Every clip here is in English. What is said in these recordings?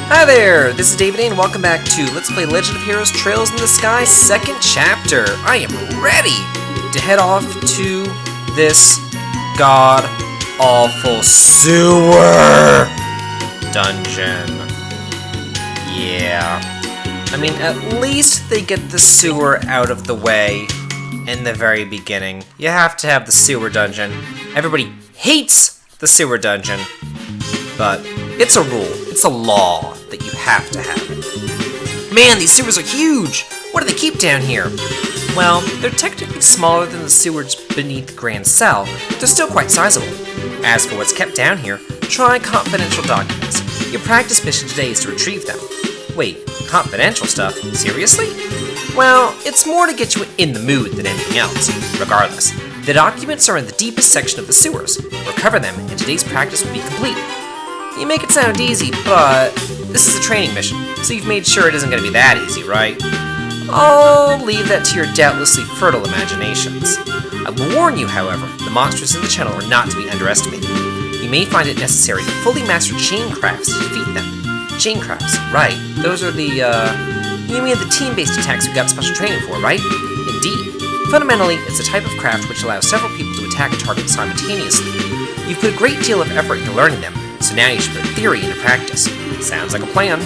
Hi there, this is David A, and welcome back to Let's Play Legend of Heroes Trails in the Sky 2nd chapter. I am ready to head off to this god-awful sewer dungeon. Yeah. I mean, at least they get the sewer out of the way in the very beginning. You have to have the sewer dungeon. Everybody hates the sewer dungeon, but it's a rule. It's a law that you have to have it. Man, these sewers are huge! What do they keep down here? Well, they're technically smaller than the sewers beneath Grand Cell, but they're still quite sizable. As for what's kept down here, try confidential documents. Your practice mission today is to retrieve them. Wait, confidential stuff? Seriously? Well, it's more to get you in the mood than anything else. Regardless, the documents are in the deepest section of the sewers. Recover them, and today's practice will be complete. You make it sound easy, but this is a training mission, so you've made sure it isn't going to be that easy, right? I'll leave that to your doubtlessly fertile imaginations. I will warn you, however, the monsters in the channel are not to be underestimated. You may find it necessary to fully master chain crafts to defeat them. Chain crafts, right. Those are the, you mean the team-based attacks we got special training for, right? Indeed. Fundamentally, it's a type of craft which allows several people to attack a target simultaneously. You've put a great deal of effort into learning them, so now you should put theory into practice. Sounds like a plan.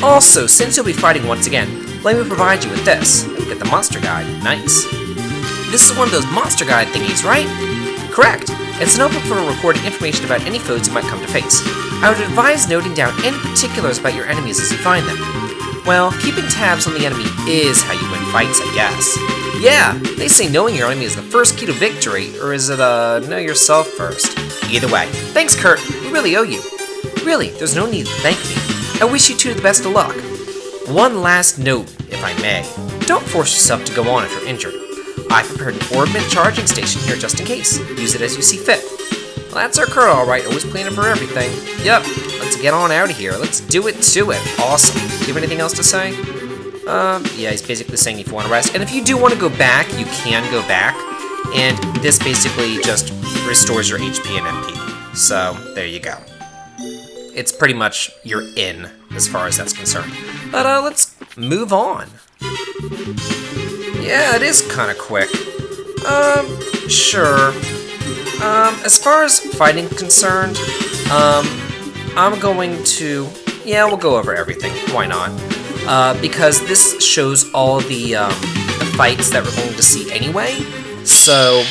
Also, since you'll be fighting once again, let me provide you with this. Get the monster guide. Nice. This is one of those monster guide thingies, right? Correct. It's a notebook for recording information about any foes you might come to face. I would advise noting down any particulars about your enemies as you find them. Well, keeping tabs on the enemy is how you win fights, I guess. Yeah, they say knowing your enemy is the first key to victory, or is it, know yourself first? Either way. Thanks, Kurt. We really owe you. Really, there's no need to thank me. I wish you two the best of luck. One last note, if I may. Don't force yourself to go on if you're injured. I've prepared an orbit charging station here just in case. Use it as you see fit. Well, that's our Kurt, alright. Always planning for everything. Yep, let's get on out of here. Let's do it to it. Awesome. Do you have anything else to say? Yeah, he's basically saying if you want to rest. And if you do want to go back, you can go back. And this basically just restores your HP and MP. So, there you go. It's pretty much you're in, as far as that's concerned. But, let's move on. Yeah, it is kind of quick. Sure. As far as fighting concerned, I'm going to... Yeah, we'll go over everything. Why not? Because this shows all the fights that we're going to see anyway. So,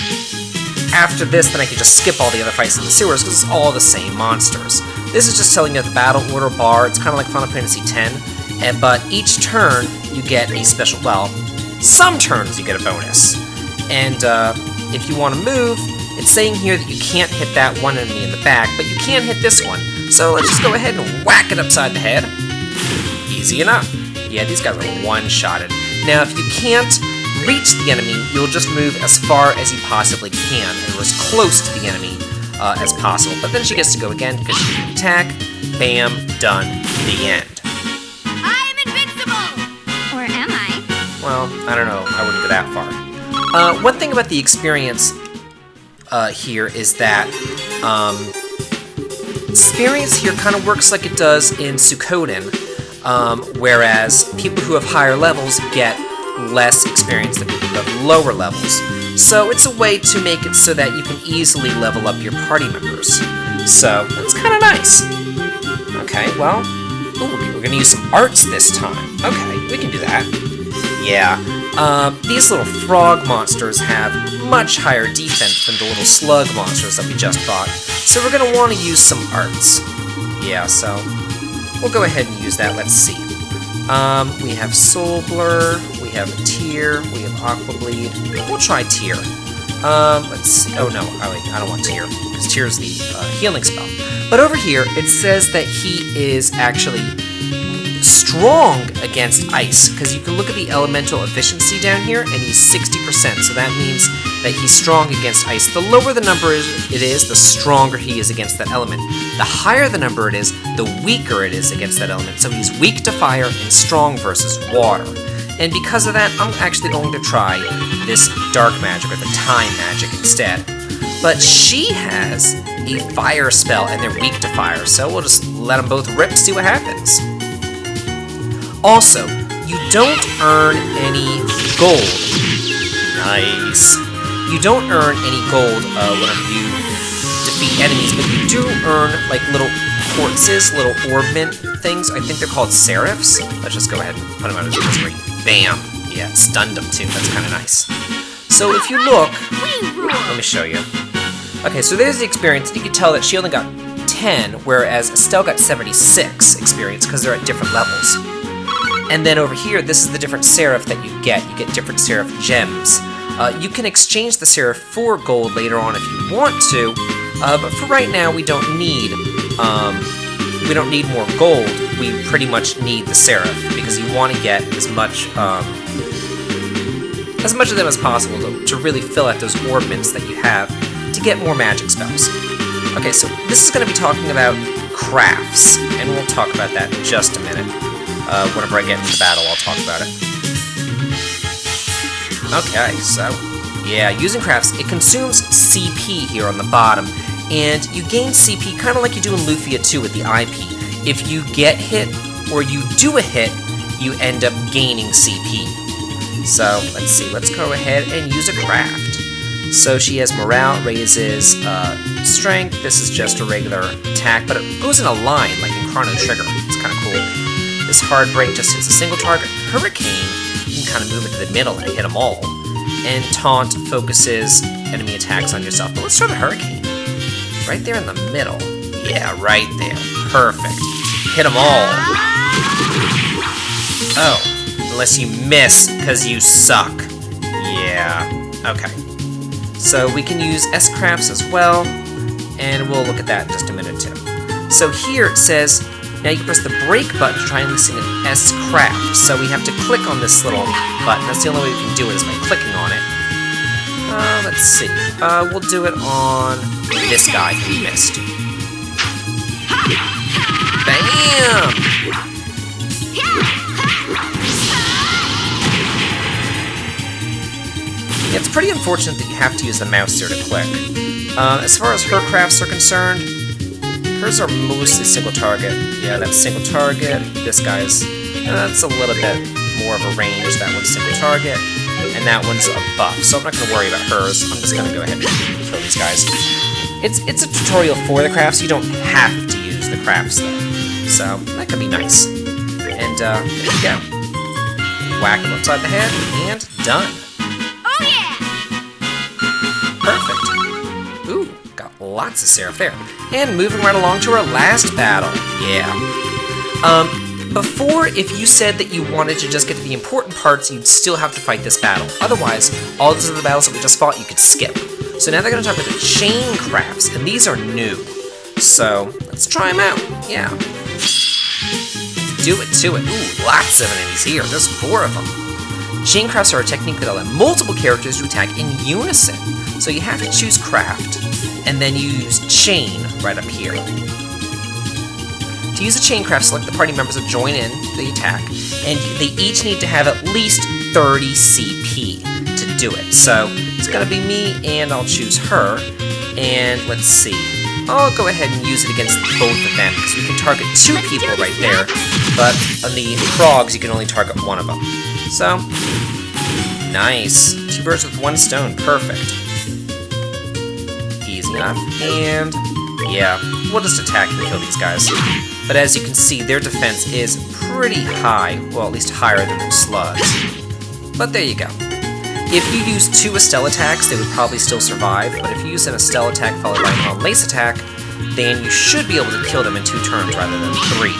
after this, then I can just skip all the other fights in the sewers, because it's all the same monsters. This is just telling you the battle order bar. It's kind of like Final Fantasy X, but each turn, you get a special... Well, some turns you get a bonus. And if you want to move, it's saying here that you can't hit that one enemy in the back, but you can hit this one. So let's just go ahead and whack it upside the head. Easy enough. Yeah, these guys are one-shotted. Now, if you can't reach the enemy, you'll just move as far as you possibly can, or as close to the enemy as possible. But then she gets to go again, because she can attack, bam, done, the end. I'm invincible! Or am I? Well, I don't know. I wouldn't go that far. One thing about the experience here is that experience here kind of works like it does in Suikoden, whereas people who have higher levels get less experience than people who have lower levels. So it's a way to make it so that you can easily level up your party members. So that's kind of nice. Okay, well, ooh, we're gonna use some arts this time. Okay, we can do that. Yeah, these little frog monsters have much higher defense than the little slug monsters that we just fought. So we're gonna want to use some arts. Yeah, so we'll go ahead and use that. Let's see. We have Soul Blur, we have Tear, we have Aqua Bleed. We'll try Tear. Let's see. Oh no, I don't want Tear, because Tear is the healing spell. But over here, it says that he is actually strong against ice, because you can look at the elemental efficiency down here, and he's 60%, so that means that he's strong against ice. The lower the number it is, the stronger he is against that element. The higher the number it is, the weaker it is against that element. So he's weak to fire and strong versus water. And because of that, I'm actually going to try this dark magic, or the time magic, instead. But she has a fire spell, and they're weak to fire, so we'll just let them both rip, see what happens. Also, you don't earn any gold. Nice. You don't earn any gold whenever you defeat enemies, but you do earn like little quartzes, little ornament things. I think they're called seraphs. Let's just go ahead and put them out of his misery. Bam! Yeah, it stunned him too. That's kind of nice. So if you look, let me show you. Okay, so there's the experience. You can tell that she only got 10, whereas Estelle got 76 experience because they're at different levels. And then over here, this is the different seraph that you get. You get different seraph gems. You can exchange the seraph for gold later on if you want to, but for right now, we don't need more gold. We pretty much need the seraph because you want to get as much of them as possible to really fill out those ornaments that you have to get more magic spells. Okay, so this is going to be talking about crafts, and we'll talk about that in just a minute. Whenever I get into the battle, I'll talk about it. Okay, so, yeah, using crafts, it consumes CP here on the bottom, and you gain CP kind of like you do in Lufia 2 with the IP. If you get hit, or you do a hit, you end up gaining CP. So, let's see, let's go ahead and use a craft. So she has morale, raises strength, this is just a regular attack, but it goes in a line, like in Chrono Trigger. It's kind of cool. This hard break just hits a single target. Hurricane, you can kind of move into the middle and hit them all. And Taunt focuses enemy attacks on yourself. But let's try the Hurricane. Right there in the middle. Yeah, right there. Perfect. Hit them all. Oh, unless you miss because you suck. Yeah, okay. So we can use S-Crafts as well, and we'll look at that in just a minute too. So here it says, now you can press the break button to try and listen to S-Craft. So we have to click on this little button. That's the only way we can do it is by clicking on it. Let's see. We'll do it on this guy who we missed. Bam! Yeah, it's pretty unfortunate that you have to use the mouse here to click. As far as her crafts are concerned, hers are mostly single target. Yeah, that's single target. This guy's, that's a little bit more of a range. That one's single target, and that one's a buff. So I'm not going to worry about hers. I'm just going to go ahead and kill these guys. It's a tutorial for the crafts. You don't have to use the crafts though, so that could be nice. And there you go. Whack him upside the head, and done. Oh yeah! Perfect. Ooh, got lots of Seraph there. And moving right along to our last battle. Yeah. Before, if you said that you wanted to just get to the important parts, you'd still have to fight this battle. Otherwise, all those other battles that we just fought, you could skip. So now they're going to talk about the chain crafts, and these are new. So, let's try them out. Yeah. Do it to it. Ooh, lots of enemies here. There's 4 of them. Chain crafts are a technique that allows multiple characters to attack in unison. So you have to choose craft, and then you use chain right up here. To use a chain craft, select the party members that join in the attack, and they each need to have at least 30 CP to do it. So it's gonna be me, and I'll choose her, and let's see. I'll go ahead and use it against both of them, because we can target 2 people right there, but on the frogs, you can only target 1 of them. So, nice. 2 birds with 1 stone, perfect. Easy enough, and yeah, we'll just attack and kill these guys. But as you can see, their defense is pretty high, well, at least higher than their slugs. But there you go. If you use 2 Estelle attacks, they would probably still survive, but if you use an Estelle attack followed by a Lace attack, then you should be able to kill them in 2 turns rather than 3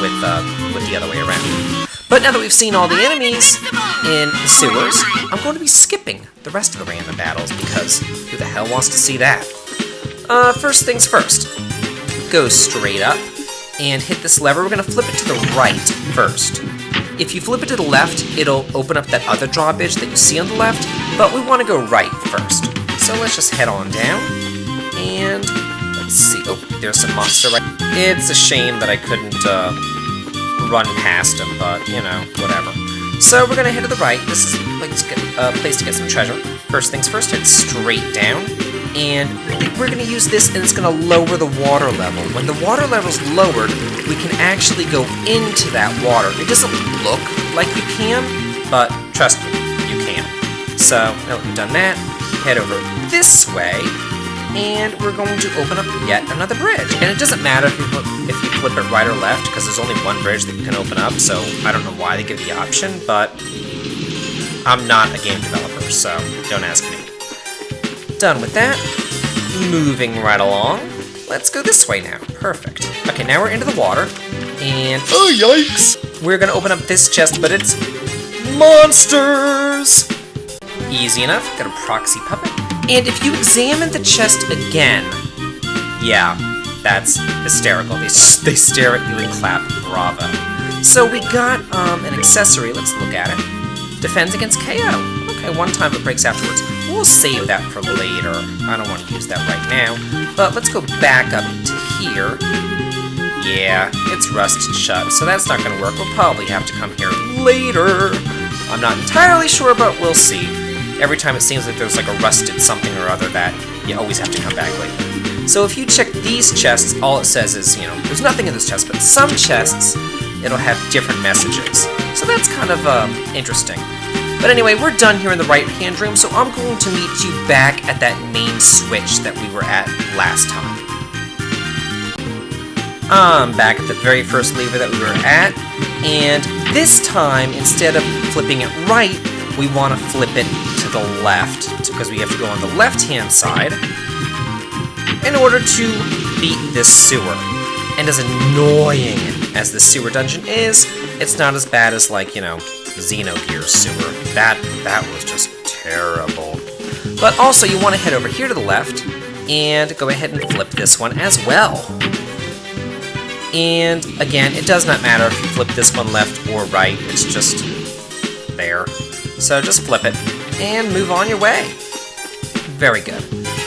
with the other way around. But now that we've seen all the enemies in the sewers, I'm going to be skipping the rest of the random battles because who the hell wants to see that? First things first. Go straight up and hit this lever. We're going to flip it to the right first. If you flip it to the left, it'll open up that other drawbridge that you see on the left, but we want to go right first. So let's just head on down, and let's see. Oh, there's some monster right. It's a shame that I couldn't run past him, but, you know, whatever. So we're going to head to the right. This is like a place to get some treasure. First things first, head straight down. and we're going to use this, and it's going to lower the water level. When the water level's lowered, we can actually go into that water. It doesn't look like you can, but trust me, you can. So, now that we've done that, head over this way, and we're going to open up yet another bridge. And it doesn't matter if you flip it right or left, because there's only one bridge that you can open up, so I don't know why they give the option, but I'm not a game developer, so don't ask me. Done with that. Moving right along. Let's go this way now. Perfect. Okay, now we're into the water, and oh yikes! We're gonna open up this chest, but it's monsters! Easy enough. Got a proxy puppet. And if you examine the chest again, yeah, that's hysterical. They stare at you and clap bravo. So we got an accessory. Let's look at it. Defends against KO. Okay, one time it breaks afterwards. We'll save that for later. I don't want to use that right now. But let's go back up to here. Yeah, it's rusted shut, so that's not going to work. We'll probably have to come here later. I'm not entirely sure, but we'll see. Every time it seems like there's like a rusted something or other that you always have to come back later. So if you check these chests, all it says is, you know, there's nothing in this chest, but some chests, it'll have different messages. So that's kind of interesting. But anyway, we're done here in the right-hand room, so I'm going to meet you back at that main switch that we were at last time. I'm back at the very first lever that we were at, and this time, instead of flipping it right, we want to flip it to the left, because we have to go on the left-hand side in order to beat this sewer. And as annoying as the sewer dungeon is, it's not as bad as, like, you know, Xenogears sewer. That was just terrible. But also, you want to head over here to the left and go ahead and flip this one as well. And again, it does not matter if you flip this one left or right, it's just there. So just flip it and move on your way. Very good.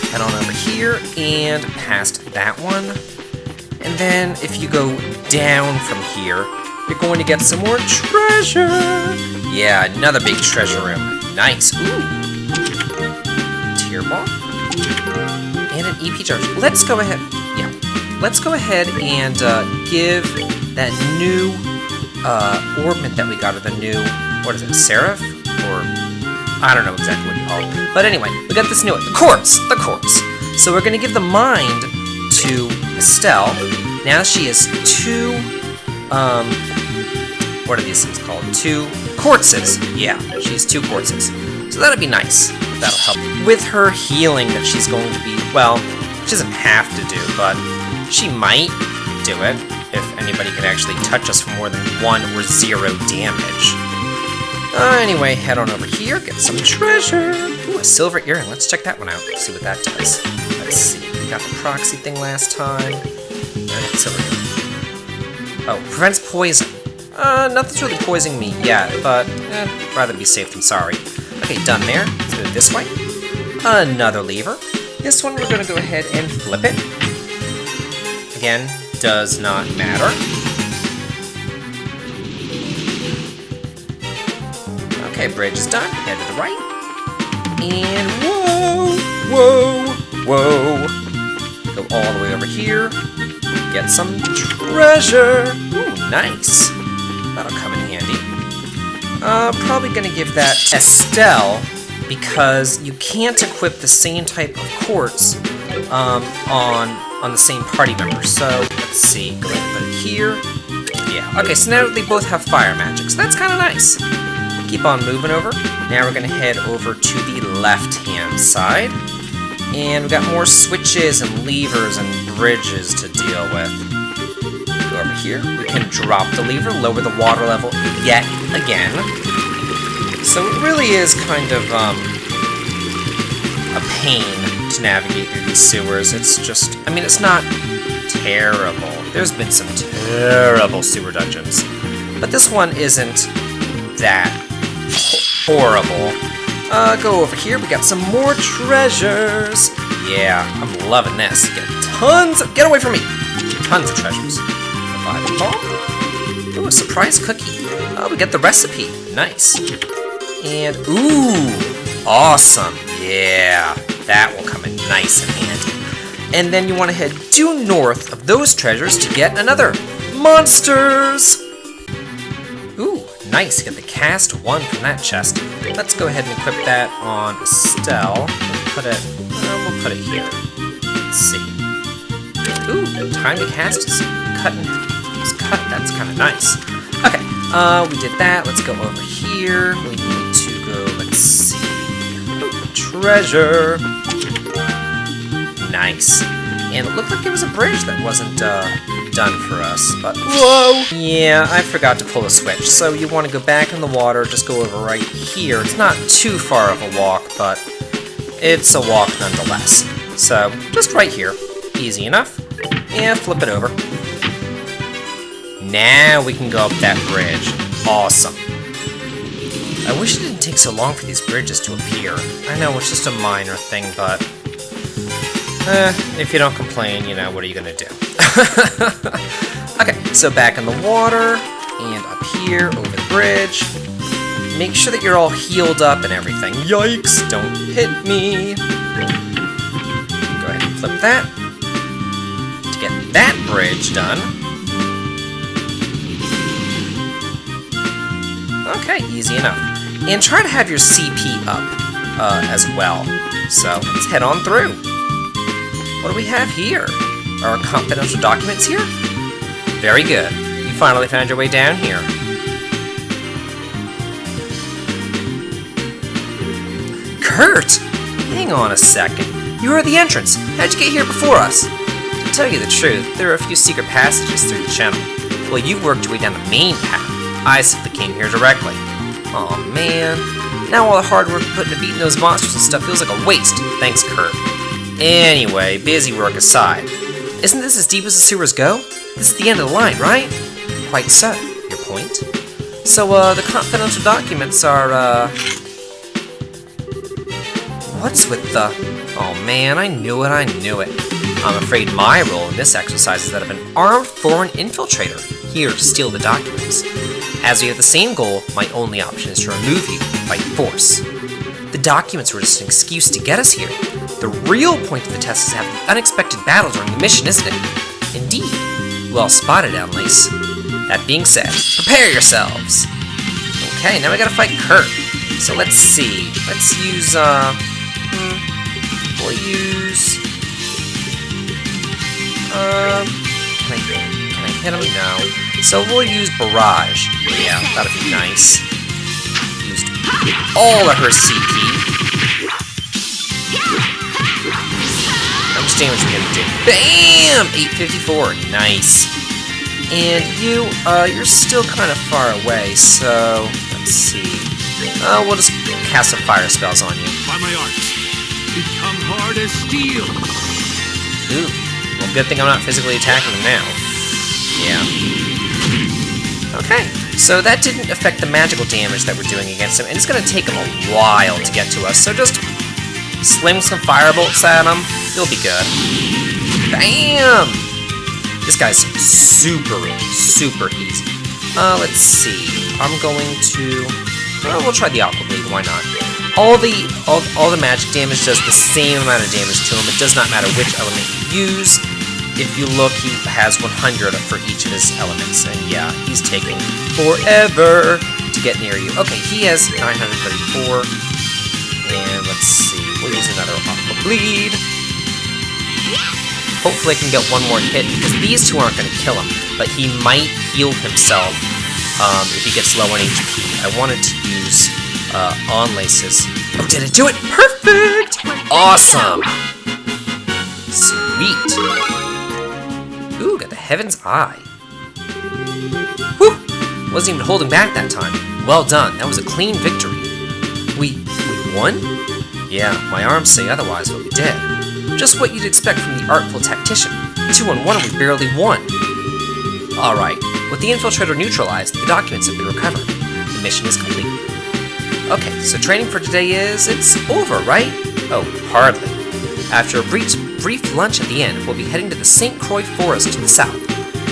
Head on over here and past that one. And then if you go down from here, you're going to get some more treasure. Yeah, another big treasure room. Nice. Ooh. Tear ball. And an EP charge. Let's go ahead. Yeah. Let's go ahead and give that new orbment that we got, or the new, what is it, Seraph? Or, I don't know exactly what you call it. But anyway, we got this new one. The quartz. So we're going to give the mind to Estelle. Now she has two, what are these things called? 2 quartzes. Yeah, she has 2 quartzes. So that'll be nice. That'll help with her healing that she's going to be, well, she doesn't have to do, but she might do it if anybody could actually touch us for more than 1 or 0 damage. Anyway, head on over here, get some treasure. Ooh, a silver earring. Let's check that one out. See what that does. Let's see. We got the proxy thing last time. Alright, silver earring. Oh, prevents poison. Nothing's really poisoning me yet, but rather be safe than sorry. Okay, done there. Let's move this way. Another lever. This one we're going to go ahead and flip it. Again, does not matter. Okay, bridge is done. Head to the right. And whoa. Go all the way over here. Get some treasure. Ooh, nice. That'll come in handy. Probably gonna give that Estelle, because you can't equip the same type of quartz on the same party member. So let's see. Go ahead and put it here. Yeah. Okay, so now they both have fire magic, so that's kind of nice. Keep on moving over. Now we're going to head over to the left-hand side. And we've got more switches and levers and bridges to deal with. Go over here. We can drop the lever, lower the water level yet again. So it really is kind of a pain to navigate through these sewers. It's just, I mean, it's not terrible. There's been some terrible sewer dungeons. But this one isn't that horrible. Go over here. We got some more treasures. Yeah, I'm loving this. Get away from me. Tons of treasures. Buy the ball. Ooh, a surprise cookie. Oh, we got the recipe. Nice. And ooh, awesome. Yeah. That will come in nice and handy. And then you want to head due north of those treasures to get another monsters! Ooh, nice. Get the cast 1 from that chest. Let's go ahead and equip that on Estelle. We'll put it here. Let's see. Ooh, time to cast is cut. That's kind of nice. Okay, we did that. Let's go over here. We need to go, let's see. Ooh, treasure. Nice. And it looked like there was a bridge that wasn't done for us, but whoa! Yeah, I forgot to pull a switch. So you want to go back in the water, just go over right here. It's not too far of a walk, but it's a walk nonetheless. So just right here. Easy enough. And flip it over. Now we can go up that bridge. Awesome. I wish it didn't take so long for these bridges to appear. I know it's just a minor thing, but if you don't complain, you know, what are you gonna do? Okay, so back in the water, and up here, over the bridge. Make sure that you're all healed up and everything. Yikes, don't hit me. Go ahead and flip that. To get that bridge done. Okay, easy enough. And try to have your CP up as well. So let's head on through. What do we have here? Are confidential documents here? Very good. You finally found your way down here. Kurt! Hang on a second. You were at the entrance. How'd you get here before us? To tell you the truth, there are a few secret passages through the channel. Well, you worked your way down the main path. I simply came here directly. Aw, man. Now all the hard work put into beating those monsters and stuff feels like a waste. Thanks, Kurt. Anyway, busy work aside. Isn't this as deep as the sewers go? This is the end of the line, right? Quite so. Your point? So, the confidential documents are, What's with the... Oh man, I knew it. I'm afraid my role in this exercise is that of an armed foreign infiltrator, here to steal the documents. As we have the same goal, my only option is to remove you by force. The documents were just an excuse to get us here. The real point of the test is to have the unexpected battle during the mission, isn't it? Indeed. Well spotted, Annalise. That being said, prepare yourselves! Okay, now we gotta fight Kurt. So let's see. Let's use, we'll use... Can I hit him? No. So we'll use Barrage. Yeah, that'll be nice. Used all of her CP. How much damage are we gonna do? Bam! 854. Nice. And you're still kind of far away, so let's see. We'll just cast some fire spells on you. By my art, become hard as steel. Ooh. Well, good thing I'm not physically attacking him now. Yeah. Okay, so that didn't affect the magical damage that we're doing against him, and it's going to take him a while to get to us, so just sling some firebolts at him. You'll be good. Bam! This guy's super easy. Let's see. I'm going to... Well, we'll try the Aqua Bleed, why not? All the magic damage does the same amount of damage to him. It does not matter which element you use. If you look, he has 100 for each of his elements, and yeah, he's taking forever to get near you. Okay, he has 934, and let's see, we'll use another Aqua Bleed. Hopefully I can get one more hit, because these two aren't going to kill him, but he might heal himself if he gets low on HP. I wanted to use Onlaces. Oh, did it do it? Perfect! Awesome! Sweet. Ooh, got the Heaven's Eye. Whew! Wasn't even holding back that time. Well done, that was a clean victory. We won? Yeah, my arms say otherwise, but we did. Just what you'd expect from the artful tactician. 2-on-1 and we barely won. Alright, with the infiltrator neutralized, the documents have been recovered. The mission is complete. Okay, so training for today it's over, right? Oh, hardly. After a brief lunch at the end, we'll be heading to the St. Croix Forest to the south.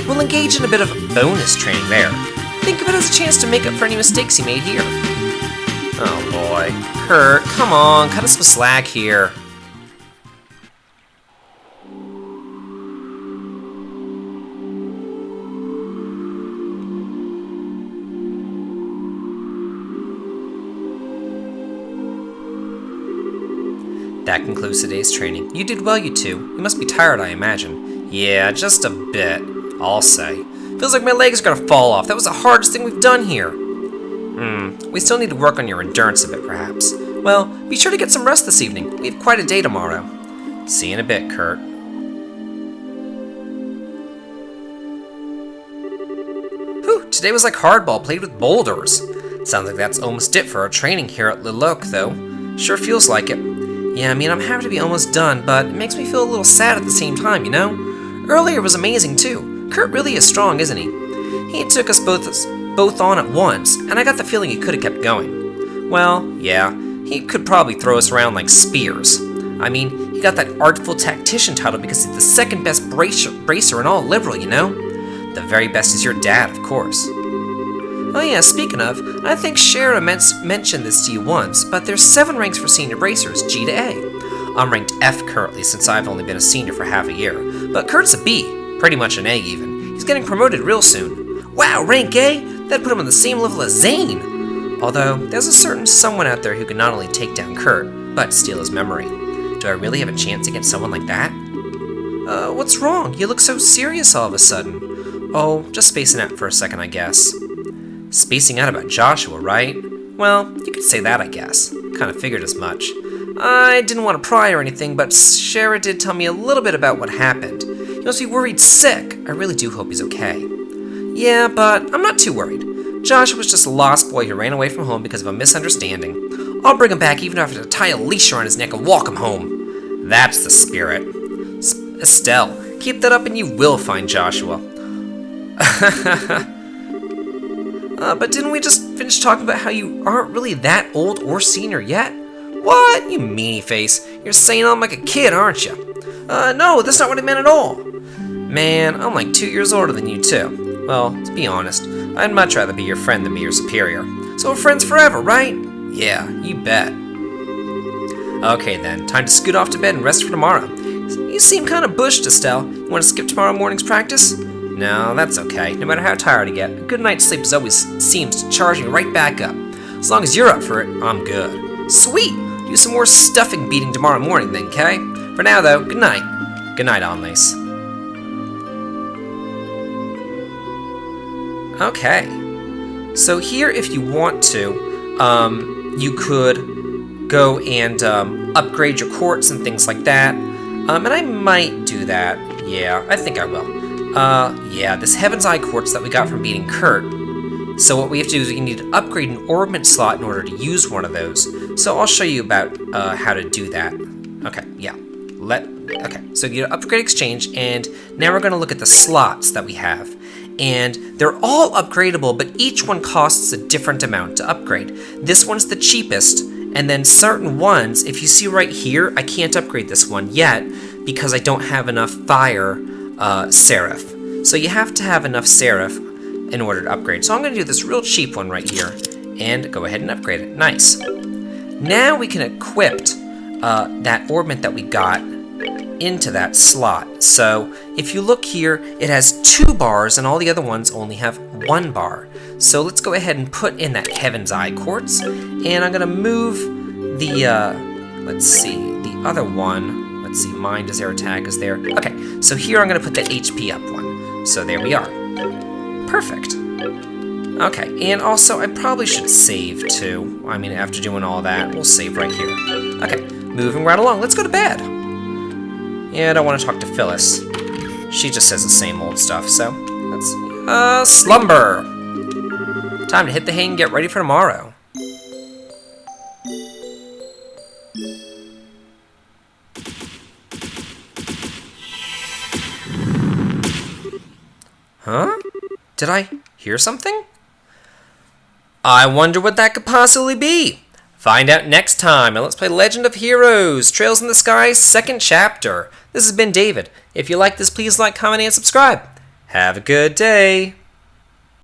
We'll engage in a bit of bonus training there. Think of it as a chance to make up for any mistakes you made here. Oh boy. Kurt, come on, cut us some slack here. That concludes today's training. You did well, you two. You must be tired, I imagine. Yeah, just a bit, I'll say. Feels like my legs are gonna fall off. That was the hardest thing we've done here. We still need to work on your endurance a bit, perhaps. Well, be sure to get some rest this evening. We have quite a day tomorrow. See you in a bit, Kurt. Whew, today was like hardball played with boulders. Sounds like that's almost it for our training here at Liloc, though. Sure feels like it. Yeah, I mean, I'm happy to be almost done, but it makes me feel a little sad at the same time, you know? Earlier was amazing, too. Kurt really is strong, isn't he? He took us both on at once, and I got the feeling he could have kept going. Well, yeah, he could probably throw us around like spears. I mean, he got that Artful Tactician title because he's the second best bracer in all Liberal, you know? The very best is your dad, of course. Oh yeah, speaking of, I think Shara mentioned this to you once, but there's 7 ranks for senior bracers, G to A. I'm ranked F currently since I've only been a senior for half a year, but Kurt's a B, pretty much an A even. He's getting promoted real soon. Wow, rank A? That'd put him on the same level as Zane! Although, there's a certain someone out there who can not only take down Kurt, but steal his memory. Do I really have a chance against someone like that? What's wrong? You look so serious all of a sudden. Oh, just spacing out for a second, I guess. Spacing out about Joshua, right? Well, you could say that, I guess. Kind of figured as much. I didn't want to pry or anything, but Shara did tell me a little bit about what happened. He must be worried sick. I really do hope he's okay. Yeah, but I'm not too worried. Joshua was just a lost boy who ran away from home because of a misunderstanding. I'll bring him back even if I have to tie a leash around his neck and walk him home. That's the spirit. Estelle, keep that up and you will find Joshua. But didn't we just finish talking about how you aren't really that old or senior yet? What? You meanie face. You're saying I'm like a kid, aren't you? No, that's not what I meant at all. Man, I'm like 2 years older than you too. Well, to be honest, I'd much rather be your friend than be your superior. So we're friends forever, right? Yeah, you bet. Okay then, time to scoot off to bed and rest for tomorrow. You seem kind of bushed, Estelle. You want to skip tomorrow morning's practice? No, that's okay. No matter how tired I get, a good night's sleep always seems to charge me right back up. As long as you're up for it, I'm good. Sweet! Do some more stuffing beating tomorrow morning then, okay? For now, though, good night. Good night, Anlis. Okay. So here, if you want to, you could go and upgrade your quartz and things like that. And I might do that. Yeah, I think I will. Yeah, this Heaven's Eye quartz that we got from beating Kurt. So what we have to do is we need to upgrade an orbment slot in order to use one of those. So I'll show you about how to do that. Okay, yeah. Okay, so you upgrade exchange, and now we're going to look at the slots that we have. And they're all upgradable, but each one costs a different amount to upgrade. This one's the cheapest, and then certain ones, if you see right here, I can't upgrade this one yet because I don't have enough fire Seraph. So you have to have enough Seraph in order to upgrade. So I'm going to do this real cheap one right here and go ahead and upgrade it. Nice. Now we can equip that orbment that we got into that slot. So if you look here, it has 2 bars and all the other ones only have 1 bar. So let's go ahead and put in that Heaven's Eye quartz, and I'm going to move the, let's see, the other one. Let's see, Mind is air tag is there. Okay, so here I'm going to put that HP up one. So there we are. Perfect. Okay, and also I probably should save too. I mean, after doing all that, we'll save right here. Okay, moving right along. Let's go to bed. Yeah, I don't want to talk to Phyllis. She just says the same old stuff, so let's, slumber. Time to hit the hay and get ready for tomorrow. Huh? Did I hear something? I wonder what that could possibly be. Find out next time, and let's play Legend of Heroes, Trails in the Sky, 2nd chapter. This has been David. If you like this, please like, comment, and subscribe. Have a good day.